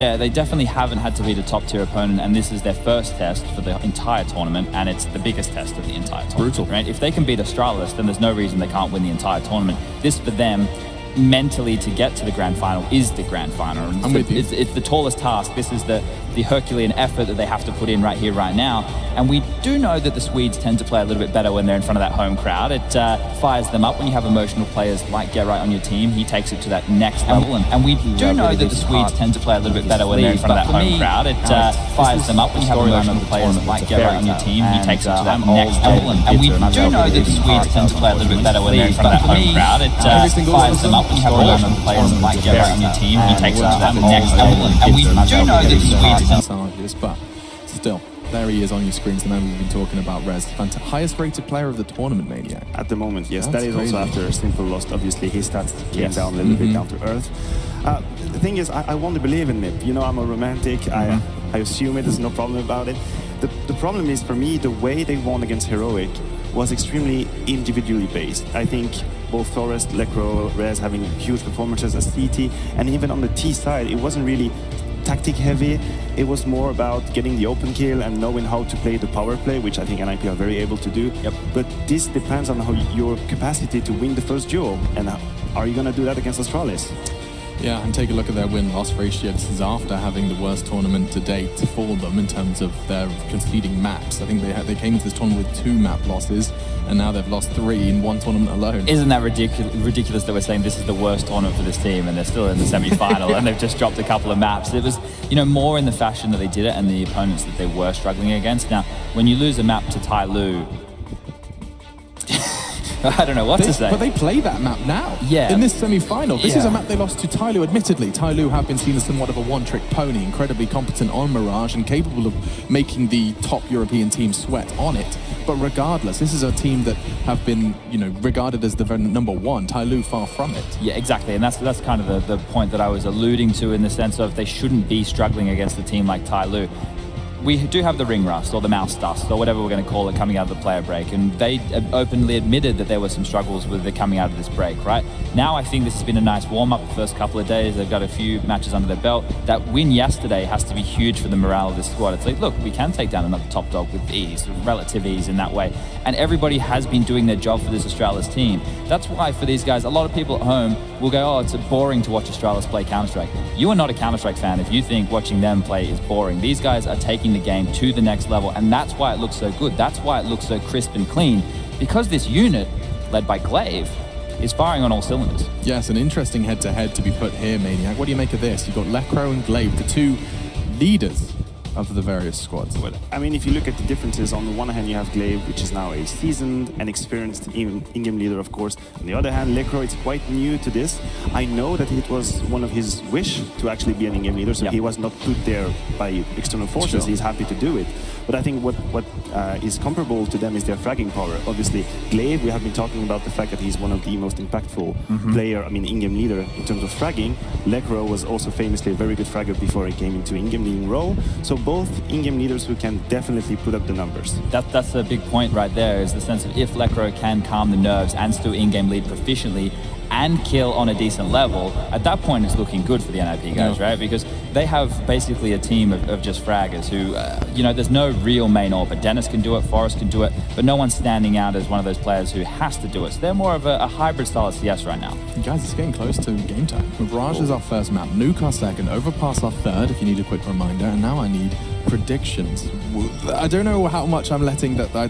Yeah, they definitely haven't had to beat a top-tier opponent, and this is their first test for the entire tournament, and it's the biggest test of the entire tournament. Brutal. Right? If they can beat Astralis, then there's no reason they can't win the entire tournament. This, for them, mentally to get to the grand final is the grand final. I'm with you. It's the tallest task. This is the Herculean effort that they have to put in right here, right now. And we do know that the Swedes tend to play a little bit better when they're in front of that home crowd. It fires them up when you have emotional players like Geralt on your team. He takes it to that next level. And we do know that the Swedes tend to play a little bit better when they're in front of that home crowd. It fires them up when you have emotional players like Geralt on your team. He takes it to that next level. And we do know that the Swedes tend to play a little bit better when they're in front of that home crowd. It fires them up when you have emotional players like Geralt on your team. He takes it to that next level. And we do know that the Swedes tend to... But still, there he is on your screens, the man we've been talking about, Rez. Highest rated player of the tournament, Maniac. At the moment, yes. That's that is crazy. also after a simple loss. Obviously, his stats came down a little bit down to earth. The thing is, I want to believe in MIP. You know, I'm a romantic. I assume it. There's no problem about it. The problem is, for me, the way they won against Heroic was extremely individually based. I think both Forrest, Lecro, Rez having huge performances as CT, and even on the T side, it wasn't really tactic heavy. It was more about getting the open kill and knowing how to play the power play, which I think NIP are very able to do. Yep. But this depends on how your capacity to win the first duel, and are you going to do that against Astralis? Yeah, and take a look at their win-loss ratio. This is after having the worst tournament to date for them in terms of their conceding maps. I think they came into this tournament with 2 map losses, and now they've lost 3 in one tournament alone. Isn't that ridiculous that we're saying this is the worst tournament for this team and they're still in the semi-final and they've just dropped a couple of maps? It was, you know, more in the fashion that they did it and the opponents that they were struggling against. Now, when you lose a map to Tai Lu, I don't know what to say. But they play that map now. Yeah. In this semi-final. This is Yeah. a map they lost to Tai Lu, admittedly. Tai Lu have been seen as somewhat of a one-trick pony, incredibly competent on Mirage and capable of making the top European team sweat on it. But regardless, this is a team that have been, you know, regarded as the number one. Tai Lu far from it. Yeah, exactly. And that's kind of the point that I was alluding to, in the sense of they shouldn't be struggling against a team like Tai Lu. We do have the ring rust or the mouse dust or whatever we're going to call it coming out of the player break, and they openly admitted that there were some struggles with it coming out of this break, right? Now I think this has been a nice warm-up the first couple of days. They've got a few matches under their belt. That win yesterday has to be huge for the morale of this squad. It's like, look, we can take down another top dog with ease, relative ease in that way. And everybody has been doing their job for this Astralis team. That's why for these guys, a lot of people at home will go, oh, it's boring to watch Astralis play Counter-Strike. You are not a Counter-Strike fan if you think watching them play is boring. These guys are taking the game to the next level, and that's why it looks so good. That's why it looks so crisp and clean, because this unit, led by Glaive, is firing on all cylinders. Yes, an interesting head-to-head to be put here, Maniac. What do you make of this? You've got Lecro and Glaive, the 2 leaders of the various squads. Well, I mean, if you look at the differences, on the one hand you have Glaive, which is now a seasoned and experienced in-game leader, of course. On the other hand, Lecro is quite new to this. I know that it was one of his wish to actually be an in-game leader, so he was not put there by external forces. He's happy to do it. But I think what is comparable to them is their fragging power. Obviously, Glaive, we have been talking about the fact that he's one of the most impactful player, I mean, in-game leader in terms of fragging. Lecro was also famously a very good fragger before he came into in-game leading role. So both in-game leaders who can definitely put up the numbers. That's a big point right there, is the sense of if Lecro can calm the nerves and still in-game lead proficiently and kill on a decent level, at that point it's looking good for the NIP guys, right? Because they have basically a team of just fraggers who, you know, there's no real main AWP. Dennis can do it, Forrest can do it, but no one's standing out as one of those players who has to do it. So they're more of a hybrid style of CS right now. Guys, it's getting close to game time. Mirage is our first map, Nuke our second, Overpass our third, if you need a quick reminder, and now I need predictions. I don't know how much I'm letting that Tai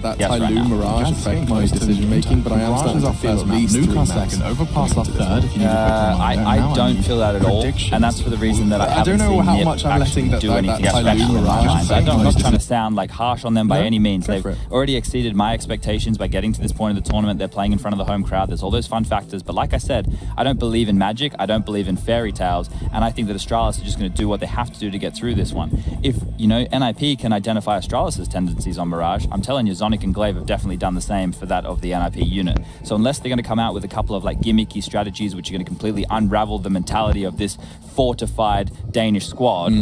Lu Mirage affect my decision making, but I am starting to feel map. Nuke our second, Overpass our third, if you need a quick reminder. I don't feel that at all, and that's for the reason that I haven't don't know seen how Nip much I'm letting do anything special in my mind. I'm not trying to sound like harsh on them by any means. They've already exceeded my expectations by getting to this point of the tournament. They're playing in front of the home crowd. There's all those fun factors, but like I said, I don't believe in magic. I don't believe in fairy tales, and I think that Astralis are just going to do what they have to do to get through this one. If, you know, NIP can identify Astralis' tendencies on Mirage, I'm telling you, Zonic and Glaive have definitely done the same for that of the NIP unit. So unless they're going to come out with a couple of like gimmicky strategies which are going to completely unravel the mentality of this fortified Danish squad,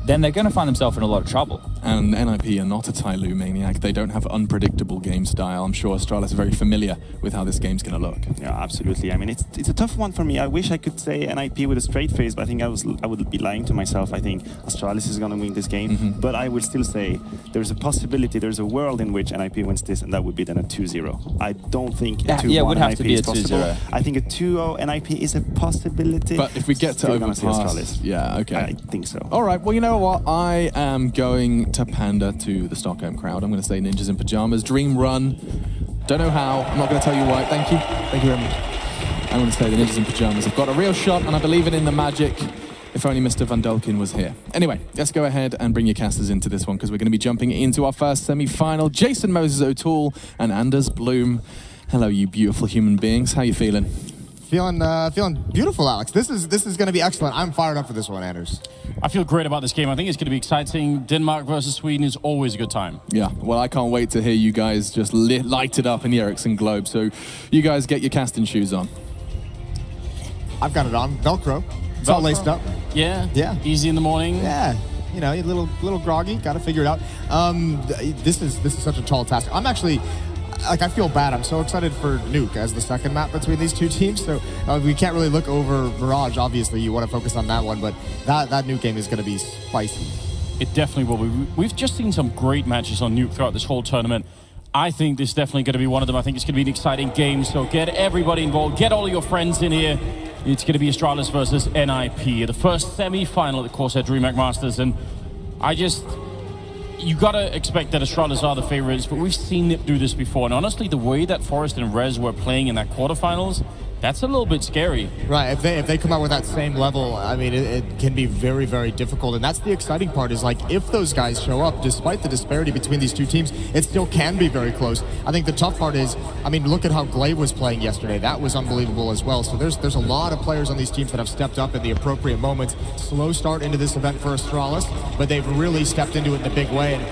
then they're going to find themselves in a lot of trouble. and NIP are not a Tyloo maniac. They don't have unpredictable game style. I'm sure Astralis are very familiar with how this game's going to look. Yeah, absolutely. I mean, it's a tough one for me. I wish I could say NIP with a straight face, but I think I would be lying to myself. I think Astralis is going to win this game, but I would still say there's a possibility, there's a world in which NIP wins this, and that would be then a 2-0. I don't think a 2-1 it would have NIP to be a is possible. 2-0. I think a 2-0 NIP is a possibility. But if we get to Still gonna see overpass, Astralis. yeah, okay. I think so. All right, well, you know what? I am going to pander to the Stockholm crowd. I'm going to say Ninjas in Pajamas, Dream Run. Don't know how. I'm not going to tell you why. Thank you. Thank you very much. I'm going to say the Ninjas in Pajamas have got a real shot, and I believe in the magic. If only Mr. Van Delkin was here. Anyway, let's go ahead and bring your casters into this one, because we're going to be jumping into our first semi-final. Jason Moses O'Toole and Anders Bloom. Hello, you beautiful human beings. How you feeling? Feeling beautiful, Alex. This is going to be excellent. I'm fired up for this one, Anders. I feel great about this game. I think it's going to be exciting. Denmark versus Sweden is always a good time. Yeah, well, I can't wait to hear you guys just light it up in the Ericsson Globe. So you guys get your casting shoes on. I've got it on. Velcro. It's all laced up. Yeah? Yeah. Easy in the morning. Yeah. You know, a little groggy. Got to figure it out. This is such a tall task. I'm actually... Like, I feel bad. I'm so excited for Nuke as the second map between these two teams. So we can't really look over Mirage. Obviously, you want to focus on that one. But that Nuke game is going to be spicy. It definitely will be. We've just seen some great matches on Nuke throughout this whole tournament. I think this is definitely going to be one of them. I think it's going to be an exciting game. So get everybody involved. Get all of your friends in here. It's going to be Astralis versus NIP. The first semi-final at the Corsair Dreamhack Masters. And you gotta expect that Astralis are the favorites, but we've seen Nip do this before. And honestly, the way that Forest and Rez were playing in that quarterfinals, that's a little bit scary. Right, if they come out with that same level, I mean, it can be very, very difficult. And that's the exciting part, is like, if those guys show up, despite the disparity between these two teams, it still can be very close. I think the tough part is, I mean, look at how Glaive was playing yesterday. That was unbelievable as well. So there's a lot of players on these teams that have stepped up at the appropriate moments. Slow start into this event for Astralis, but they've really stepped into it in a big way. And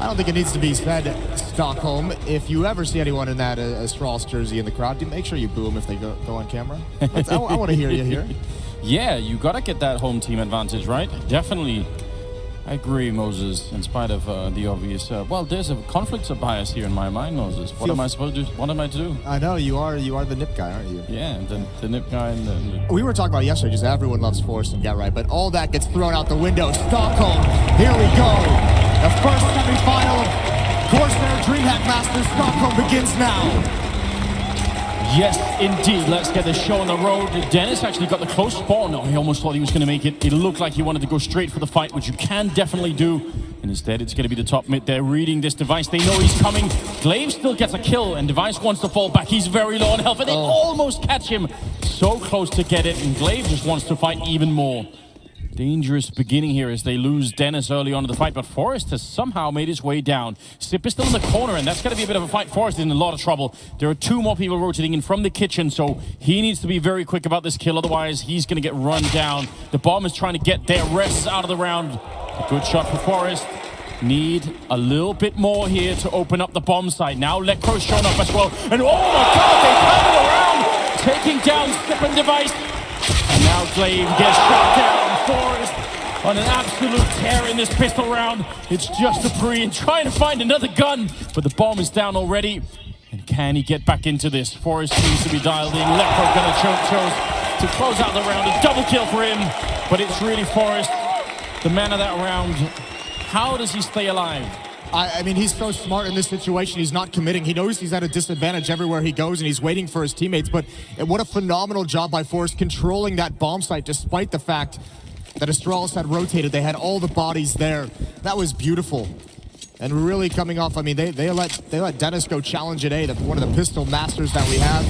I don't think it needs to be said, Stockholm, if you ever see anyone in that Astralis jersey in the crowd, make sure you boo them if they go on camera. I want to hear you here. Yeah, you got to get that home team advantage, right? Definitely. I agree, Moses, in spite of the obvious... well, there's a conflict of bias here in my mind, Moses. What am I supposed to do? What am I to do? I know, you are the Nip guy, aren't you? Yeah, the Nip guy. And we were talking about yesterday, just everyone loves Force and Get Right, but all that gets thrown out the window. Stockholm, here we go. The first semi-final of Corsair Dreamhack Masters Stockholm begins now. Yes, indeed. Let's get the show on the road. Dennis actually got the close spot. No, he almost thought he was going to make it. It looked like he wanted to go straight for the fight, which you can definitely do. And instead, it's going to be the top mid. They're reading this Device. They know he's coming. Glaive still gets a kill, and Device wants to fall back. He's very low on health, and they almost catch him. So close to get it, and Glaive just wants to fight even more. Dangerous beginning here as they lose Dennis early on in the fight, but Forrest has somehow made his way down. Sip is still in the corner, and that's going to be a bit of a fight. Forrest is in a lot of trouble. There are two more people rotating in from the kitchen, so he needs to be very quick about this kill, otherwise he's going to get run down. The bomb is trying to get their rests out of the round. A good shot for Forrest. Need a little bit more here to open up the bomb site. Now Lecro's shown up as well, and oh my god, they turned it around, taking down Sip and Device. And now Glaive gets shot down. Forrest on an absolute tear in this pistol round. It's just Dupree and trying to find another gun, but the bomb is down already. And can he get back into this? Forrest seems to be dialed in. Lecro gonna chose to close out the round. A double kill for him, but it's really Forrest, the man of that round. How does he stay alive? I mean, he's so smart in this situation. He's not committing. He knows he's at a disadvantage everywhere he goes, and he's waiting for his teammates. But what a phenomenal job by Forrest controlling that bomb site, despite the fact that Astralis had rotated. They had all the bodies there. That was beautiful. And really coming off, I mean, they let Dennis go challenge at A, one of the pistol masters that we have.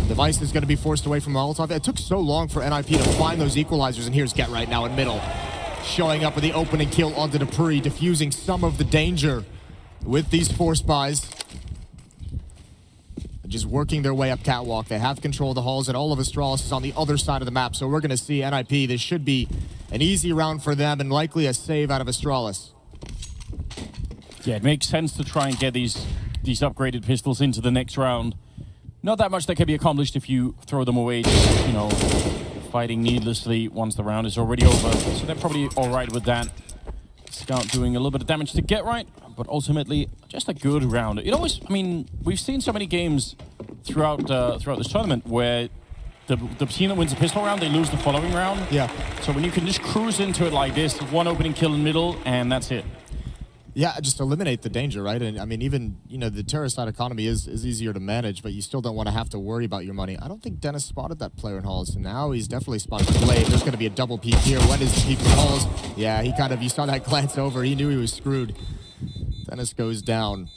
Device is going to be forced away from Molotov. It took so long for NIP to find those equalizers, and here's Get Right now in middle. Showing up with the opening kill onto Dupree, diffusing some of the danger with these force buys. Just working their way up catwalk. They have control of the halls, and all of Astralis is on the other side of the map. So we're going to see NIP. This should be an easy round for them, and likely a save out of Astralis. Yeah, it makes sense to try and get these upgraded pistols into the next round. Not that much that can be accomplished if you throw them away, just, you know, fighting needlessly once the round is already over. So they're probably all right with that. Scout doing a little bit of damage to get right, but ultimately just a good round. It always, I mean, we've seen so many games throughout this tournament where the team that wins the pistol round, they lose the following round. Yeah. So when you can just cruise into it like this, one opening kill in the middle, and that's it. Yeah, just eliminate the danger, right? And I mean, even, you know, the terrorist side economy is easier to manage, but you still don't want to have to worry about your money. I don't think Dennis spotted that player in Halls. Now he's definitely spotted the Blade. There's going to be a double peek here. When is the peek for Halls? Yeah, he kind of, you saw that glance over. He knew he was screwed. Dennis goes down.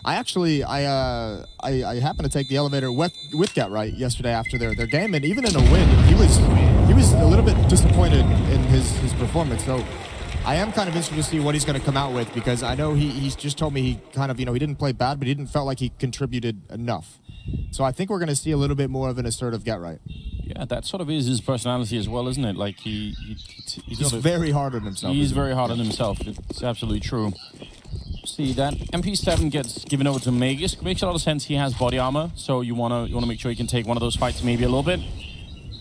I actually, I happened to take the elevator with Get Right yesterday after their game, and even in a win, he was a little bit disappointed in his performance. So I am kind of interested to see what he's going to come out with, because I know he's just told me he kind of, you know, he didn't play bad, but he didn't felt like he contributed enough. So I think we're going to see a little bit more of an assertive Get Right. Yeah, that sort of is his personality as well, isn't it? Like he's very hard on himself. He's very hard on himself. It's absolutely true. See that MP7 gets given over to Magus. Makes a lot of sense. He has body armor, so you wanna make sure he can take one of those fights maybe a little bit.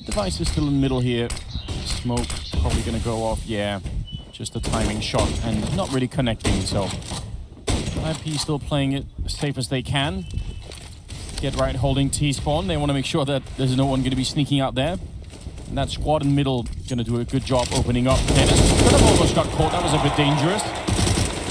Device is still in the middle here. Smoke probably gonna go off. Yeah, just a timing shot and not really connecting. So IP still playing it as safe as they can. Get Right holding T-spawn. They want to make sure that there's no one going to be sneaking out there. And that squad in middle going to do a good job opening up. Dennis could have almost got caught. That was a bit dangerous.